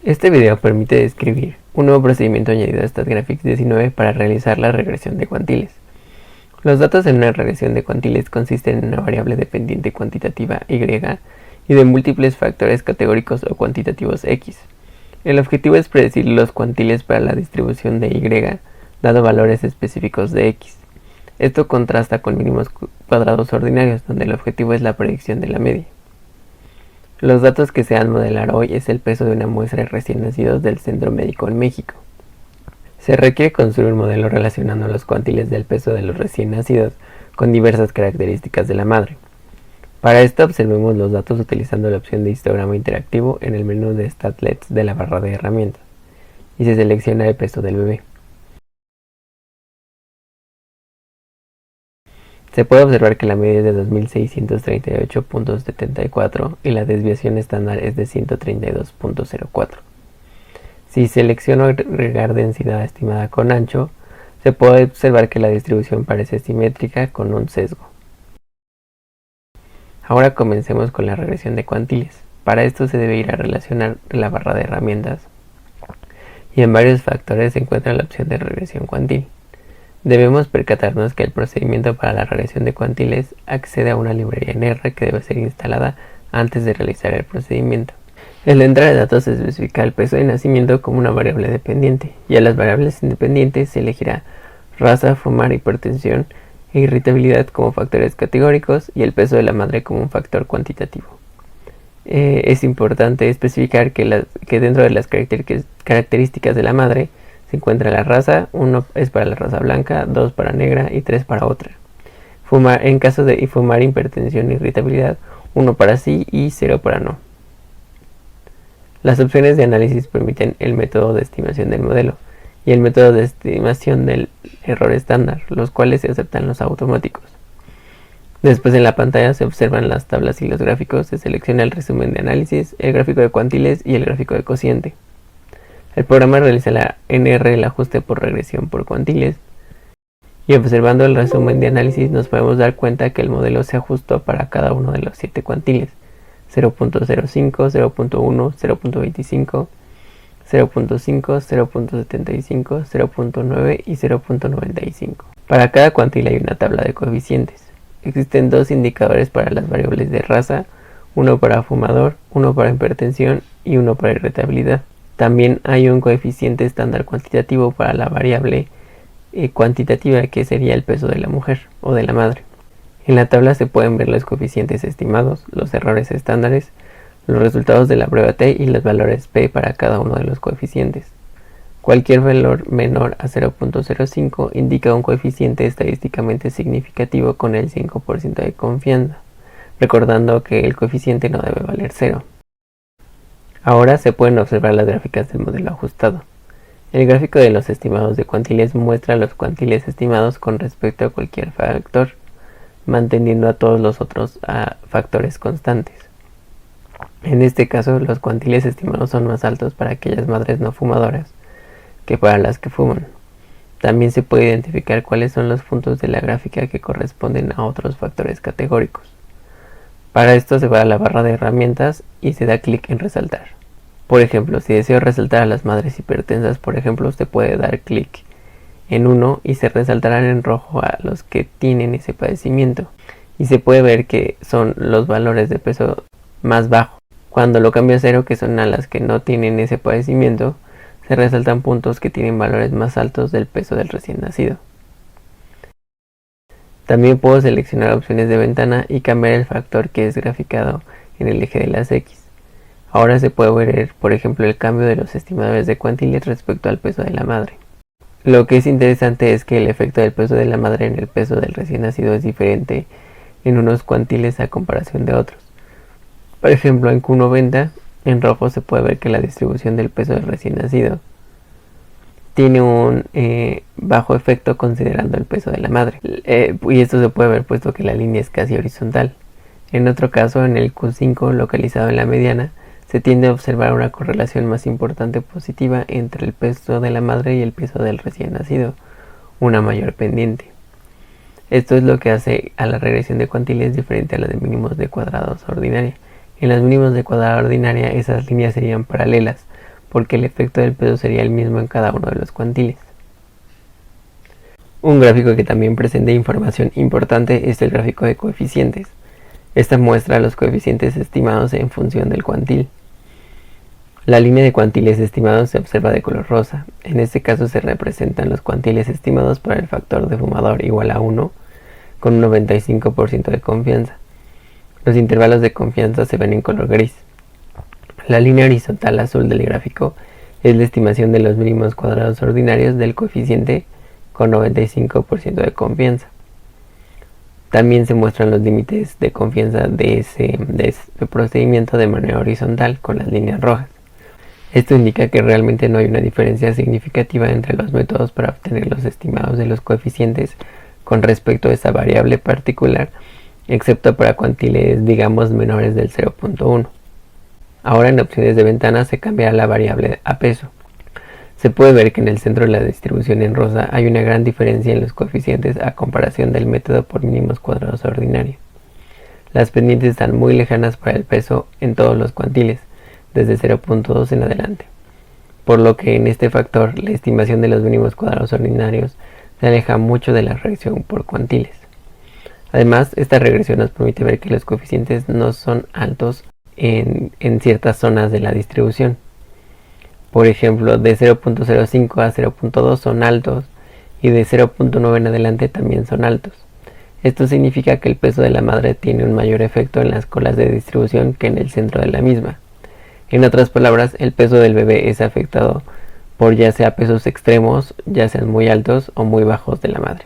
Este video permite describir un nuevo procedimiento añadido a StatGraphics 19 para realizar la regresión de cuantiles. Los datos en una regresión de cuantiles consisten en una variable dependiente cuantitativa y de múltiples factores categóricos o cuantitativos x. El objetivo es predecir los cuantiles para la distribución de y, dado valores específicos de x. Esto contrasta con mínimos cuadrados ordinarios, donde el objetivo es la predicción de la media. Los datos que se han modelar hoy es el peso de una muestra de recién nacidos del Centro Médico en México. Se requiere construir un modelo relacionando los cuantiles del peso de los recién nacidos con diversas características de la madre. Para esto observemos los datos utilizando la opción de histograma interactivo en el menú de Statlets de la barra de herramientas y se selecciona el peso del bebé. Se puede observar que la media es de 2638.74 y la desviación estándar es de 132.04. Si selecciono agregar densidad estimada con ancho, se puede observar que la distribución parece simétrica con un sesgo. Ahora comencemos con la regresión de cuantiles. Para esto se debe ir a relacionar la barra de herramientas y en varios factores se encuentra la opción de regresión cuantil. Debemos percatarnos que el procedimiento para la regresión de cuantiles accede a una librería en R que debe ser instalada antes de realizar el procedimiento. En la entrada de datos se especifica el peso de nacimiento como una variable dependiente, y a las variables independientes se elegirá raza, fumar, hipertensión e irritabilidad como factores categóricos y el peso de la madre como un factor cuantitativo. Es importante especificar que dentro de las características de la madre se encuentra la raza, 1 es para la raza blanca, 2 para negra y 3 para otra. En caso de fumar, hipertensión e irritabilidad, 1 para sí y 0 para no. Las opciones de análisis permiten el método de estimación del modelo y el método de estimación del error estándar, los cuales se aceptan los automáticos. Después en la pantalla se observan las tablas y los gráficos, se selecciona el resumen de análisis, el gráfico de cuantiles y el gráfico de cociente. El programa realiza en R el ajuste por regresión por cuantiles y observando el resumen de análisis nos podemos dar cuenta que el modelo se ajustó para cada uno de los 7 cuantiles: 0.05, 0.1, 0.25, 0.5, 0.75, 0.9 y 0.95. Para cada cuantil hay una tabla de coeficientes. Existen 2 indicadores para las variables de raza, uno para fumador, uno para hipertensión y uno para irritabilidad. También hay un coeficiente estándar cuantitativo para la variable cuantitativa, que sería el peso de la mujer o de la madre. En la tabla se pueden ver los coeficientes estimados, los errores estándares, los resultados de la prueba T y los valores P para cada uno de los coeficientes. Cualquier valor menor a 0.05 indica un coeficiente estadísticamente significativo con el 5% de confianza, recordando que el coeficiente no debe valer 0. Ahora se pueden observar las gráficas del modelo ajustado. El gráfico de los estimados de cuantiles muestra los cuantiles estimados con respecto a cualquier factor, manteniendo a todos los otros factores constantes. En este caso, los cuantiles estimados son más altos para aquellas madres no fumadoras que para las que fuman. También se puede identificar cuáles son los puntos de la gráfica que corresponden a otros factores categóricos. Para esto se va a la barra de herramientas y se da clic en resaltar. Por ejemplo, si deseo resaltar a las madres hipertensas, por ejemplo, usted puede dar clic en uno y se resaltarán en rojo a los que tienen ese padecimiento. Y se puede ver que son los valores de peso más bajos. Cuando lo cambio a 0, que son a las que no tienen ese padecimiento, se resaltan puntos que tienen valores más altos del peso del recién nacido. También puedo seleccionar opciones de ventana y cambiar el factor que es graficado en el eje de las X. Ahora se puede ver, por ejemplo, el cambio de los estimadores de cuantiles respecto al peso de la madre. Lo que es interesante es que el efecto del peso de la madre en el peso del recién nacido es diferente en unos cuantiles a comparación de otros. Por ejemplo, en Q90, en rojo se puede ver que la distribución del peso del recién nacido tiene un bajo efecto considerando el peso de la madre. Y esto se puede ver puesto que la línea es casi horizontal. En otro caso, en el Q5 localizado en la mediana, se tiende a observar una correlación más importante positiva entre el peso de la madre y el peso del recién nacido, una mayor pendiente. Esto es lo que hace a la regresión de cuantiles diferente a la de mínimos de cuadrados ordinaria. En las mínimos de cuadrado ordinaria esas líneas serían paralelas, porque el efecto del peso sería el mismo en cada uno de los cuantiles. Un gráfico que también presenta información importante es el gráfico de coeficientes. Esta muestra los coeficientes estimados en función del cuantil. La línea de cuantiles estimados se observa de color rosa. En este caso se representan los cuantiles estimados para el factor de fumador igual a 1 con un 95% de confianza. Los intervalos de confianza se ven en color gris. La línea horizontal azul del gráfico es la estimación de los mínimos cuadrados ordinarios del coeficiente con 95% de confianza. También se muestran los límites de confianza de ese procedimiento de manera horizontal con las líneas rojas. Esto indica que realmente no hay una diferencia significativa entre los métodos para obtener los estimados de los coeficientes con respecto a esa variable particular, excepto para cuantiles digamos menores del 0.1. Ahora en opciones de ventana se cambiará la variable a peso. Se puede ver que en el centro de la distribución en rosa hay una gran diferencia en los coeficientes a comparación del método por mínimos cuadrados ordinario. Las pendientes están muy lejanas para el peso en todos los cuantiles, desde 0.2 en adelante, por lo que en este factor la estimación de los mínimos cuadrados ordinarios se aleja mucho de la regresión por cuantiles. Además, esta regresión nos permite ver que los coeficientes no son altos en ciertas zonas de la distribución. Por ejemplo, de 0.05 a 0.2 son altos y de 0.9 en adelante también son altos. Esto significa que el peso de la madre tiene un mayor efecto en las colas de distribución que en el centro de la misma. En otras palabras, el peso del bebé es afectado por ya sea pesos extremos, ya sean muy altos o muy bajos de la madre.